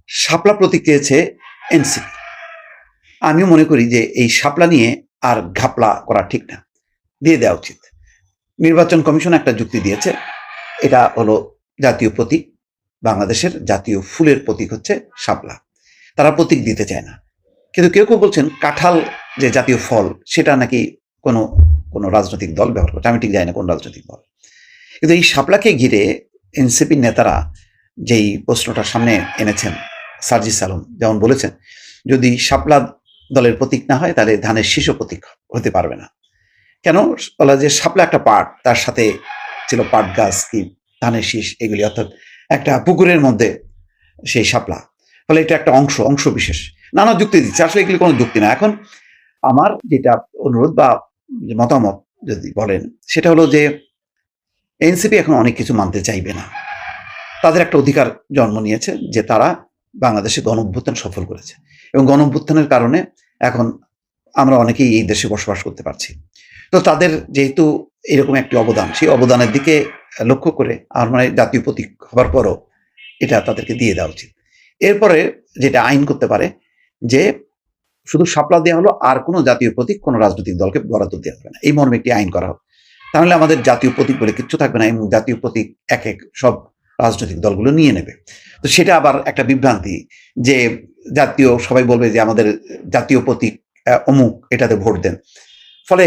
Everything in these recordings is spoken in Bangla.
শাপলা প্রতীক চেয়েছে এনসিপি। আমিও মনে করি যে এই শাপলা নিয়ে আর ঘাপলা করা ঠিক না, দিয়ে দেওয়া উচিত। নির্বাচন কমিশন একটা যুক্তি দিয়েছে, এটা হলো জাতীয় প্রতীক, বাংলাদেশের জাতীয় ফুলের প্রতীক হচ্ছে শাপলা, তারা প্রতীক দিতে চায় না। কিন্তু কেউ কেউ বলছেন কাঁঠাল যে জাতীয় ফল সেটা নাকি কোনো কোনো রাজনৈতিক দল ব্যবহার করছে, আমি ঠিক জানি না কোন রাজনৈতিক দল। কিন্তু এই শাপলাকে ঘিরে এনসিপির নেতারা যেই প্রশ্নটা সামনে এনেছেন, সার্জিস আলম যেমন বলেছেন, যদি শাপলা দলের প্রতীক না হয় তাহলে ধানের শীষ প্রতীক হতে পারবে না। কেন বলা যে শাপলা একটা পাট, তার সাথে ছিল পাট গাছ কি ধানের শীষ এগুলি, অর্থাৎ একটা পুকুরের মধ্যে সেই শাপলা, ফলে এটা একটা অংশ বিশেষ। নানা যুক্তি দিচ্ছে, আসলে এগুলি কোনো যুক্তি না। এখন আমার যেটা অনুরোধ বা মতামত যদি বলেন, সেটা হলো যে এনসিপি এখন অনেক কিছু মানতে চাইবে না। তাদের একটা অধিকার জন্ম নিয়েছে যে তারা বাংলাদেশে গণঅভ্যুত্থান সফল করেছে, এবং গণঅভ্যুত্থানের কারণে এখন আমরা অনেকেই এই দেশে বসবাস করতে পারছি। তো তাদের যেহেতু এরকম একটি অবদান, সেই অবদানের দিকে লক্ষ্য করে আমার মানে জাতীয় প্রতীক হবার পরও এটা তাদেরকে দিয়ে দেওয়া উচিত। এরপরে যেটা আইন করতে পারে যে শুধু শাপলা দেওয়া হলো, আর কোনো জাতীয় প্রতীক কোনো রাজনৈতিক দলকে বরাদ্দ দেওয়া হবে না, এই মর্মে একটি আইন করা হোক। তাহলে আমাদের জাতীয় প্রতীক বলে কিচ্ছু থাকবে না, এবং জাতীয় প্রতীক এক সব রাজনৈতিক দলগুলো নিয়ে নেবে। তো সেটা আবার একটা বিভ্রান্তি যে জাতীয়, সবাই বলবে যে আমাদের জাতীয় প্রতীক অমুক, এটাতে ভোট দেন। ফলে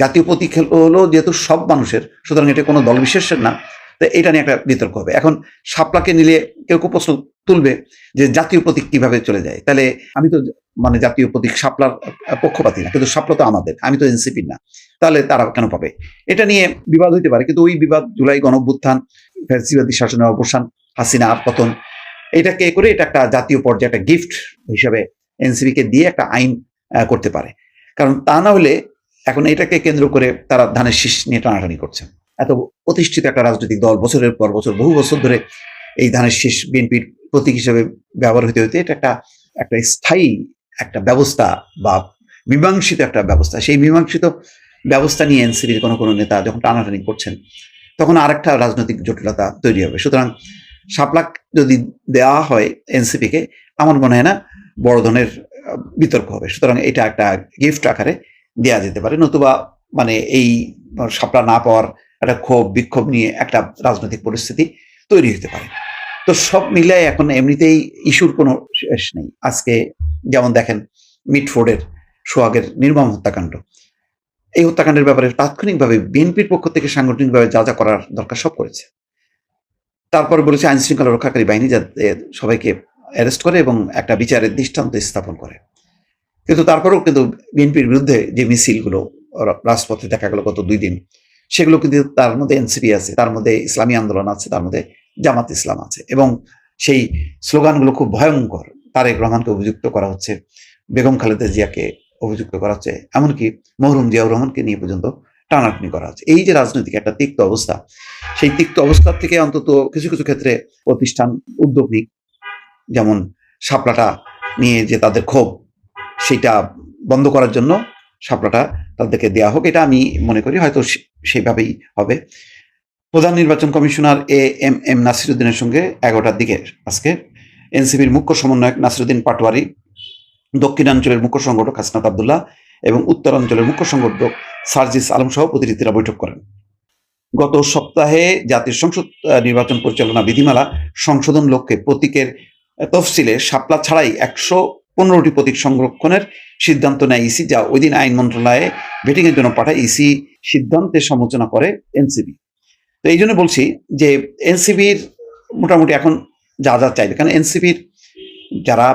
জাতীয় প্রতীক হলো যেহেতু সব মানুষের, সুতরাং এটা কোনো দল বিশেষের না, তো এটা নিয়ে একটা বিতর্ক হবে। এখন শাপলাকে নিলে কেউ কেউ প্রশ্ন তুলবে যে জাতীয় প্রতীক কিভাবে চলে যায়, তাহলে আমি তো মানে জাতীয় প্রতীক শাপলার পক্ষপাতী না, কিন্তু শাপলা তো আমাদের, আমি তো এনসিপির না, তাহলে তারা কেন পাবে? এটা নিয়ে বিবাদ হইতে পারে, কিন্তু ওই বিবাদ জুলাই গণঅভ্যুত্থান, ফ্যাসিবাদী শাসনের অবসান, হাসিনা আর পতন, এটাকে করে এটা একটা জাতীয় পর্যায়ে একটা গিফট হিসাবে এনসিপিকে দিয়ে একটা আইন করতে পারে। কারণ তা না হলে এখন এটাকে কেন্দ্র করে তারা ধানের শীষ নিয়ে টানাটানি করছে। এত প্রতিষ্ঠিত একটা রাজনৈতিক দল বছরের পর বছর, বহু বছর ধরে এই ধানের শীষ বিএনপির প্রতীক হিসেবে ব্যবহার হতে হতে এটা একটা স্থায়ী একটা ব্যবস্থা বা মীমাংসিত একটা ব্যবস্থা। সেই মীমাংসিত ব্যবস্থা নিয়ে এনসিপির কোনো নেতা যখন টানাটানি করছেন, তখন আরেকটা রাজনৈতিক জটিলতা তৈরি হবে। সুতরাং শাপলা যদি দেওয়া হয় এনসিপিকে, আমার মনে হয় না বড় ধরনের বিতর্ক হবে। সুতরাং এটা একটা গিফট আকারে দেওয়া যেতে পারে, নতুবা মানে এই শাপলা না পাওয়ার একটা ক্ষোভ বিক্ষোভ নিয়ে একটা রাজনৈতিক পরিস্থিতি তৈরি হতে পারে। তো সব মিলাই এখন এমনিতেই ইস্যুর কোনো শেষ নেই। আজকে যেমন দেখেন মিটফোর্ডের সোহাগের নির্মম হত্যাকাণ্ড, এই হত্যাকাণ্ডের ব্যাপারে তাৎক্ষণিকভাবে বিএনপির পক্ষ থেকে সাংগঠনিকভাবে যা যা করার দরকার সব করেছে। তারপরে বলেছে আইন শৃঙ্খলা রক্ষাকারী বাহিনী যাতে সবাইকে অ্যারেস্ট করে এবং একটা বিচারের দৃষ্টান্ত স্থাপন করে। কিন্তু তারপরেও কিন্তু বিএনপির বিরুদ্ধে যে মিছিলগুলো রাজপথে দেখা গেল গত 2 দিন, সেগুলো কিন্তু তার মধ্যে এনসিপি আছে, তার মধ্যে ইসলামী আন্দোলন আছে, তার মধ্যে জামাত ইসলাম আছে, এবং সেই স্লোগানগুলো খুব ভয়ঙ্কর। তারেক রহমানকে অভিযুক্ত করা হচ্ছে, বেগম খালেদা জিয়াকে অভিযুক্ত করা হচ্ছে, এমনকি মরহুম জিয়াউর রহমানকে নিয়ে পর্যন্ত টানাটানি করা হচ্ছে। এই যে রাজনৈতিক একটা তিক্ত অবস্থা, সেই তিক্ত অবস্থার থেকে অন্তত কিছু কিছু ক্ষেত্রে প্রতিষ্ঠান উদ্যোগ নিক, যেমন শাপলাটা নিয়ে যে তাদের ক্ষোভ, সেটা বন্ধ করার জন্য শাপলাটা তাদেরকে দেওয়া হোক, এটা আমি মনে করি হয়তো সেইভাবেই হবে। প্রধান নির্বাচন কমিশনার এম নাসিরুদ্দিনের সঙ্গে 11টার দিকে আজকে এনসিপির মুখ্য সমন্বয়ক নাসিরুদ্দিন পাটোয়ারি, দক্ষিণাঞ্চলের মুখ্য সংগঠক হাসনাত আবদুল্লাহ এবং উত্তরাঞ্চলের মুখ্য সংগঠক সার্জিস আলম সহ প্রতিনিধিরা বৈঠক করেন। গত সপ্তাহে জাতীয় সংসদ নির্বাচন পরিচালনা বিধিমালা সংশোধন লক্ষ্যে প্রতীকের তফসিলে শাপলা ছাড়াই 115টি প্রতীক সংরক্ষণের সিদ্ধান্ত নেয় ইসি, যা ওই দিন আইন মন্ত্রণালয়ে ভেটিং এর জন্য পাঠায়। ইসি সিদ্ধান্তের সমালোচনা করে এনসিপি। তো এই জন্য বলছি যে এনসিপির মোটামুটি এখন যা যা চাইবে, কারণ এনসিপির যারা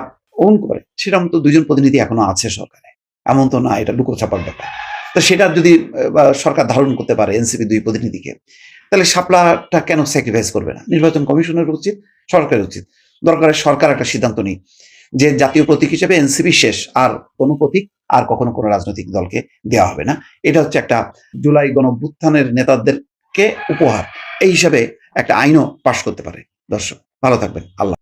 ওন করে সেটা মতো 2জন প্রতিনিধি এখনো আছে সরকারে, এমন তো না এটা লুকোছাপার ব্যাপার। তো সেটা যদি সরকার ধারণ করতে পারে এনসিপি 2 প্রতিনিধিকে, তাহলে শাপলাটা কেন স্যাক্রিফাইস করবে না? নির্বাচন কমিশনের উচিত, সরকারের উচিত, দরকারে সরকার একটা সিদ্ধান্ত নিক যে জাতীয় প্রতীক হিসেবে এনসিপি শেষ, আর কোনো প্রতীক আর কখনো কোনো রাজনৈতিক দলকে দেওয়া হবে না। এটা হচ্ছে একটা জুলাই গণঅভ্যুত্থানের নেতাদেরকে উপহার, এই হিসাবে একটা আইনও পাশ করতে পারে। দর্শক ভালো থাকবেন। আল্লাহ।